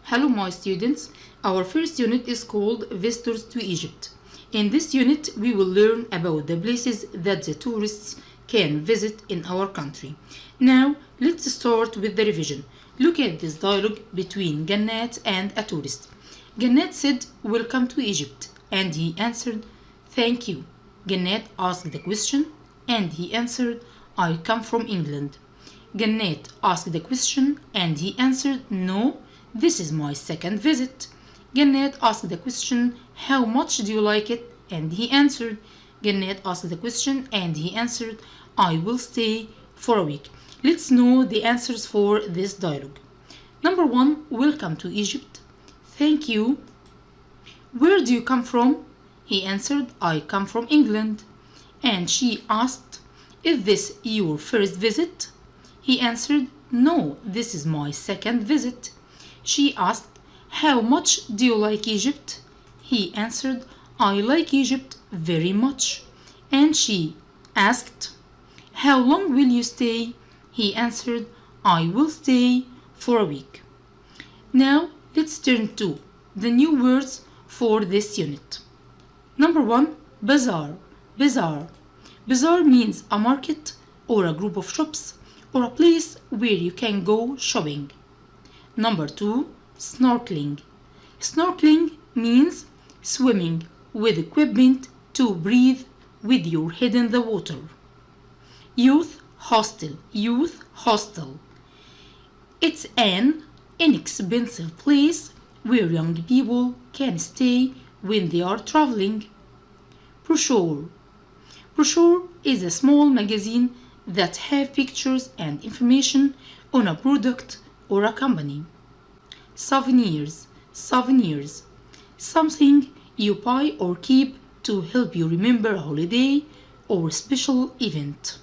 Hello my students, our first unit is called Visitors to Egypt. In this unit we will learn about the places that the tourists can visit in our country. Now let's start with the revision. Look at this dialogue between Gannat and a tourist. Gannat said, "Welcome to Egypt," and he answered, "Thank you." Gannat asked the question and he answered, "I come from England." Gannat asked the question and he answered, "No, this is my second visit." Gannat asked the question, "How much do you like it?" and he answered. Gannat asked the question and he answered, "I will stay for a week." Let's know the answers for this dialogue. Number 1, welcome to Egypt. Thank you. Where do you come from? He answered, "I come from England." And she asked, "Is this your first visit?" He answered, "No, this is my second visit." She asked, "How much do you like Egypt?" He answered, "I like Egypt very much." And she asked, "How long will you stay?" He answered, "I will stay for a week." Now let's turn to the new words for this unit. Number 1, bazaar. Bazaar. Bazaar means a market or a group of shops or a place where you can go shopping. Number 2, snorkeling. Snorkeling means swimming with equipment to breathe with your head in the water. Youth hostel. Youth hostel. It's an inexpensive place where young people can stay when they are traveling. Brochure. Brochure is a small magazine that have pictures and information on a product or a company. Souvenirs. Souvenirs. Something you buy or keep to help you remember a holiday or special event.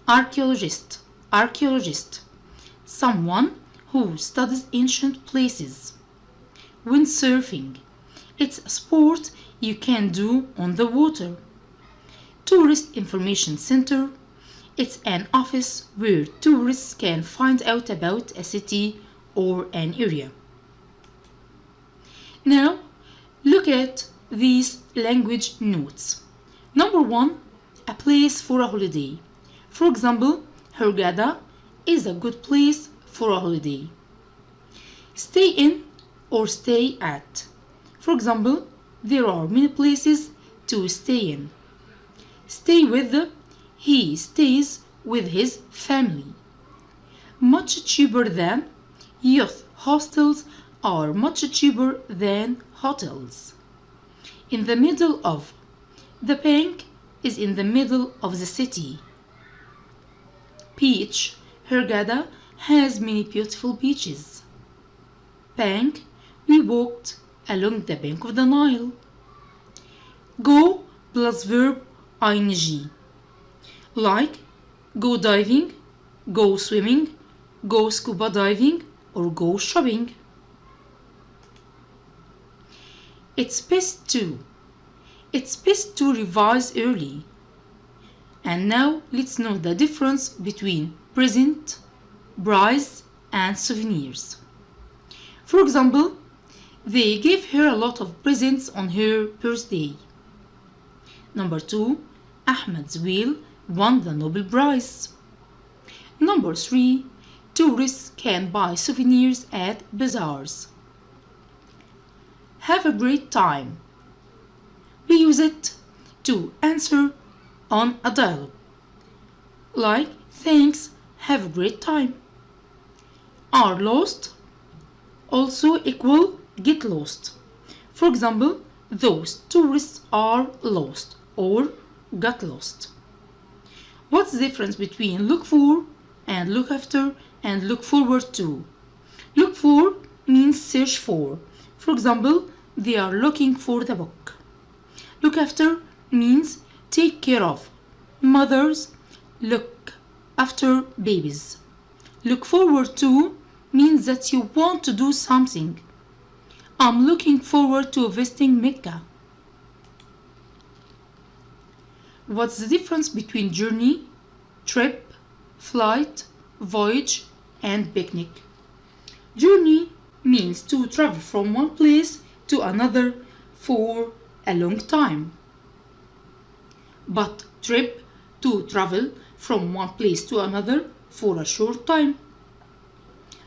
Archaeologist. Archaeologist. Someone who studies ancient places. Windsurfing. It's a sport you can do on the water. Tourist Information Center. It's an office where tourists can find out about a city or an area. Now, look at these language notes. Number 1, a place for a holiday. For example, Hurghada is a good place for a holiday. Stay in or stay at. For example, there are many places to stay in. Stay with, he stays with his family. Much cheaper than, youth hostels are much cheaper than hotels. In the middle of, the bank is in the middle of the city. Beach, Hurghada has many beautiful beaches. Bank, we walked along the bank of the Nile. Go plus verb ing. Like go diving, go swimming, go scuba diving, or go shopping. It's best to revise early. And now let's know the difference between present, prize, and souvenirs. For example, they gave her a lot of presents on her birthday. Number 2, Ahmed's wheel won the Nobel Prize. Number 3, tourists can buy souvenirs at bazaars. Have a great time. We use it to answer on a dialogue. Like, thanks, have a great time. Are lost also equal get lost. For example, those tourists are lost or got lost. What's the difference between look for and look after and look forward to? Look for means search for. For example, they are looking for the book. Look after means take care of. Mothers look after babies. Look forward to means that you want to do something. I'm looking forward to visiting Mecca. What's the difference between journey, trip, flight, voyage, and picnic? Journey means to travel from one place to another for a long time. But trip, to travel from one place to another for a short time.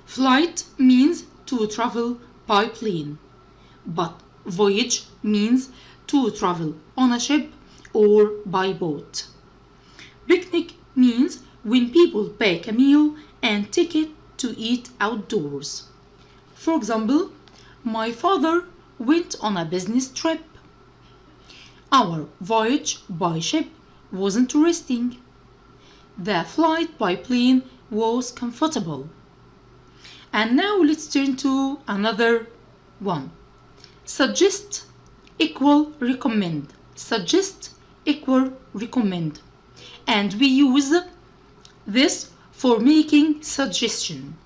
Flight means to travel by plane. But voyage means to travel on a ship or by boat. Picnic means when people pack a meal and take it to eat outdoors. For example, my father went on a business trip. Our voyage by ship was interesting. The flight by plane was comfortable. And now let's turn to another one. Suggest equal recommend. Suggest equal recommend. And we use this for making suggestion.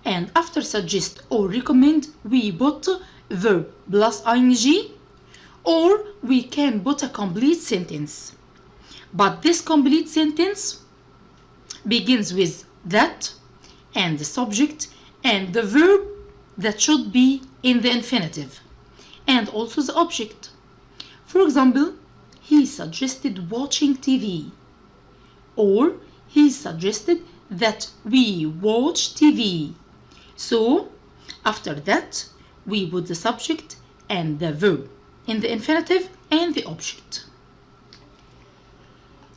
And after suggest or recommend, we put verb plus ing, or we can put a complete sentence. But this complete sentence begins with that and the subject and the verb that should be in the infinitive, and also the object. For example, he suggested watching TV, or he suggested that we watch TV. So, after that, we put the subject and the verb in the infinitive and the object.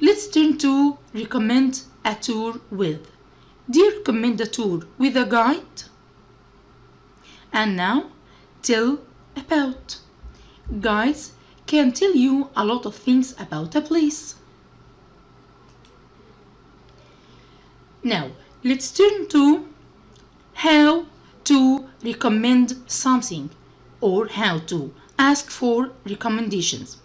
Let's turn to recommend a tour with. Do you recommend a tour with a guide? And now, tell about. Guides can tell you a lot of things about a place. Now, let's turn to how to recommend something, or how to ask for recommendations.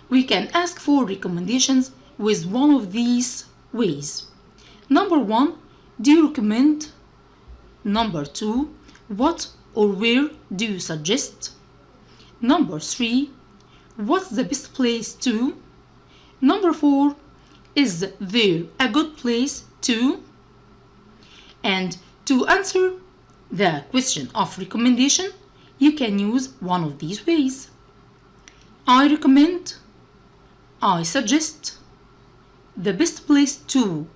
We can ask for recommendations with one of these ways. Number 1, do you recommend? Number 2, what or where do you suggest? Number 3, what's the best place to? Number 4, is there a good place to? And to answer the question of recommendation, you can use one of these ways. I recommend, I suggest, the best place to,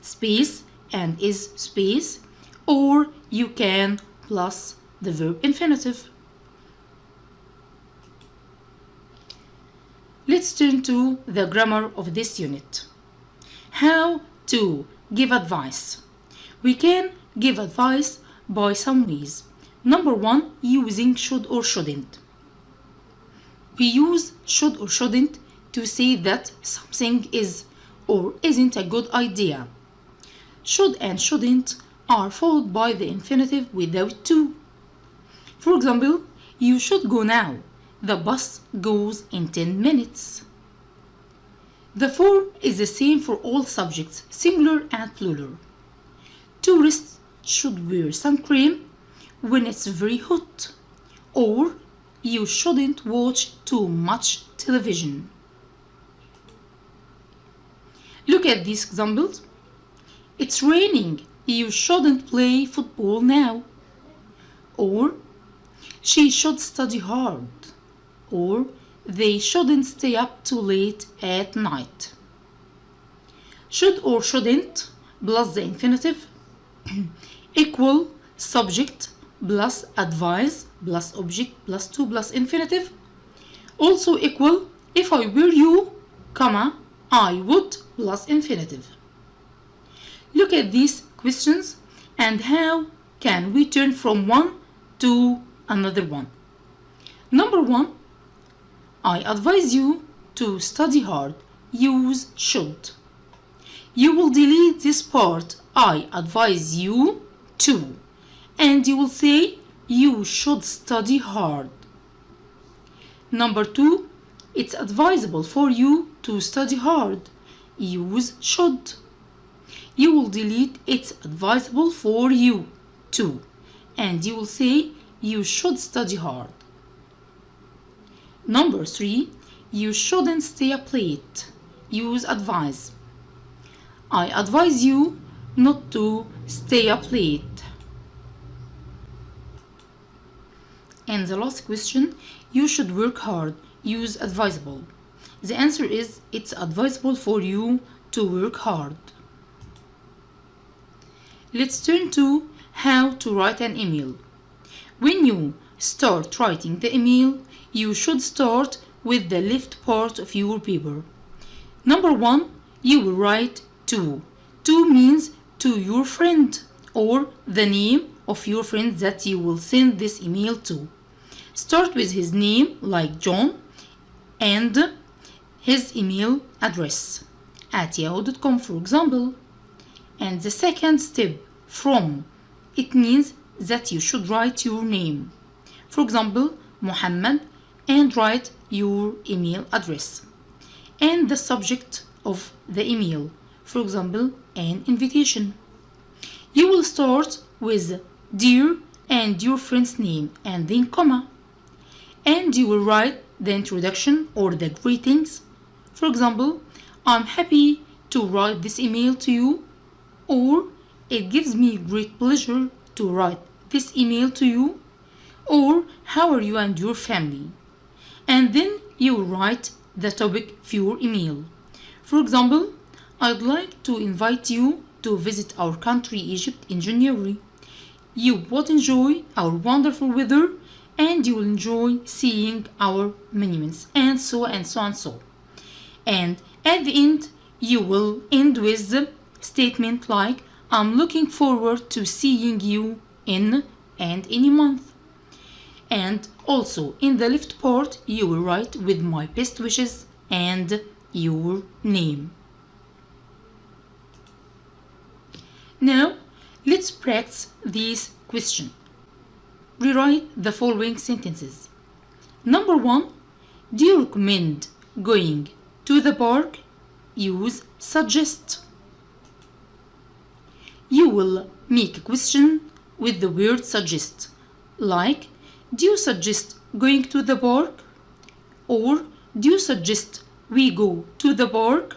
space and is space, or you can plus the verb infinitive. Let's turn to the grammar of this unit. How to give advice. We can give advice by some ways. Number 1, using should or shouldn't. We use should or shouldn't to say that something is or isn't a good idea. Should and shouldn't are followed by the infinitive without to. For example, you should go now. The bus goes in 10 minutes. The form is the same for all subjects, singular and plural. Tourists should wear sun cream when it's very hot, or you shouldn't watch too much television. Look at these examples. It's raining. You shouldn't play football now. Or she should study hard. Or they shouldn't stay up too late at night. Should or shouldn't plus the infinitive equal subject plus advise plus object plus to plus infinitive. Also equal if I were you, comma, I would plus infinitive. Look at these questions and how can we turn from one to another one. Number 1, I advise you to study hard. Use should. You will delete this part, I advise you to, and you will say you should study hard. Number 2, it's advisable for you to study hard. Use should. You will delete it's advisable for you to, and you will say you should study hard. Number 3, you shouldn't stay up late. Use advise. I advise you not to stay up late. And the last question, you should work hard. Use advisable. The answer is it's advisable for you to work hard. Let's turn to how to write an email. When you start writing the email, you should start with the left part of your paper. Number 1, you will write to. To means to your friend or the name of your friend that you will send this email to. Start with his name like John and his email address at yahoo.com, for example. And the second step, from, it means that you should write your name. For example, Muhammad, and write your email address. And the subject of the email, for example, an invitation. You will start with dear and your friend's name and then comma. And you will write the introduction or the greetings. For example, I'm happy to write this email to you, or it gives me great pleasure to write this email to you, or how are you and your family? And then you will write the topic for your email. For example, I'd like to invite you to visit our country Egypt in January. You would enjoy our wonderful weather and you will enjoy seeing our monuments, and so and so and so. And at the end, you will end with the statement like, I'm looking forward to seeing you in and any month. And also in the left part, you will write with my best wishes and your name. Now, let's practice this question. Rewrite the following sentences. Number 1, do you recommend going to the park? Use suggest. You will make a question with the word suggest, like, do you suggest going to the park? Or do you suggest we go to the park?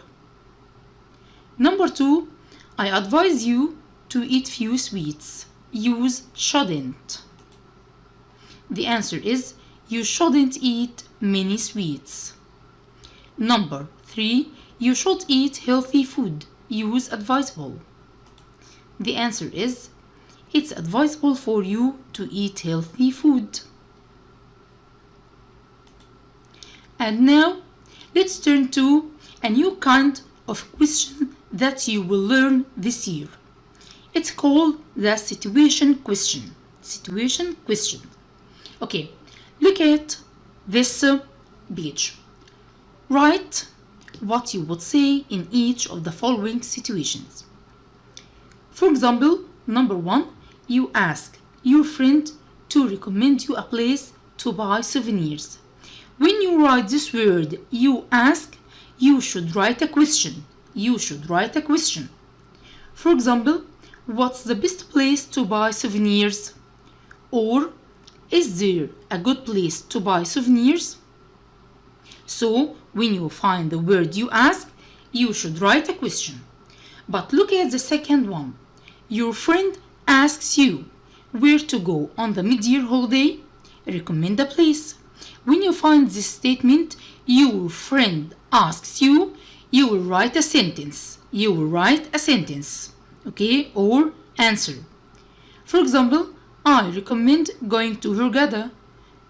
Number 2, I advise you to eat few sweets. Use shouldn't. The answer is you shouldn't eat many sweets. Number 3, you should eat healthy food. Use advisable. The answer is it's advisable for you to eat healthy food. And now let's turn to a new kind of question that you will learn this year. It's called the situation question. Situation question. Okay, look at this page. Write what you would say in each of the following situations. For example, number 1, you ask your friend to recommend you a place to buy souvenirs. When you write this word, you ask, you should write a question. You should write a question. For example, what's the best place to buy souvenirs? Or, is there a good place to buy souvenirs? So, when you find the word you ask, you should write a question. But look at the second one. Your friend asks you where to go on the mid-year holiday. Recommend a place. When you find this statement, your friend asks you, you will write a sentence. You will write a sentence, okay, or answer. For example, I recommend going to Hurghada,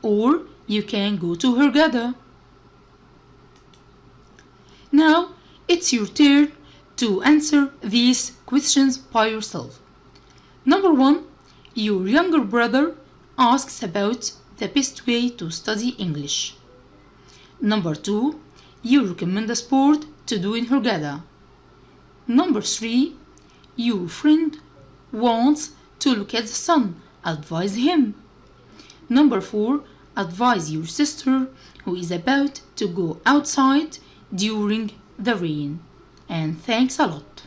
or you can go to Hurghada. Now, it's your turn to answer these questions by yourself. Number 1, your younger brother asks about the best way to study English. Number 2, you recommend a sport to do in Hurghada. Number 3, your friend wants to look at the sun. Advise him. Number 4, advise your sister who is about to go outside during the rain. And thanks a lot.